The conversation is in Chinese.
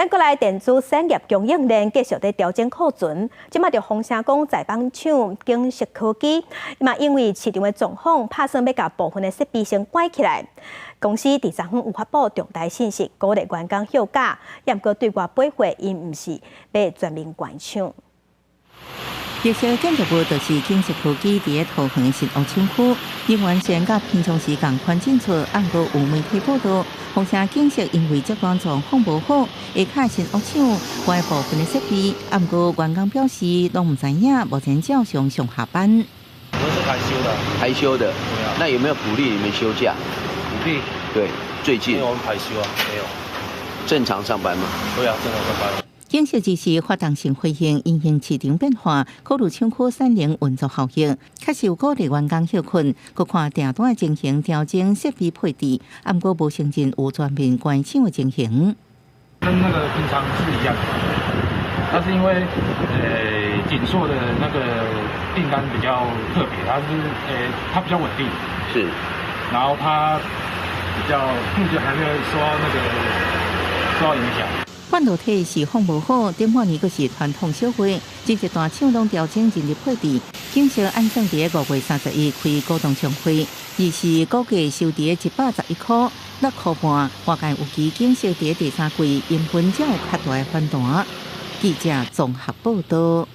咱国内电子产业供应链继续在调整库存，即马就风声讲在帮厂景实科技，嘛因为市场的状况，打算要甲部分的设备先关起来。公司第三方有发布重大信息，鼓励员工休假，也毋过对外背货，因毋是要全面关厂。特色建筑物就是景实科技伫个桃园的新屋厂区，人员虽然甲平常时共款进出，按过有媒体报道，风声景实因为接管状况无好，下骹新屋厂关部分的设备，按过员工表示拢毋知影，目前照常上下班。我们是排休的。对啊。那有没有鼓励你们休假？鼓励？对，最近。因为我们排休啊，没有。正常上班吗？对啊，正常上班。景实只是发动性回应因应市场变化，考虑厂区产能运作效益，确实有鼓励员工休困，佮看订单情形调整设备配置，啊，毋过无承认有全面关厂的情形。跟那个平常是一样的，但是因为锦硕的那个订单比较特别，它比较稳定，是，然后它比较目前还没有受到影响。半导体市况无好，顶半年阁是传统小会，真一大厂拢调整人力配置。景实按算伫个5月31开股东常会，二是估计收伫个111块，6块半。外界有期景实伫第三季营运才有较大的反弹。记者综合报道。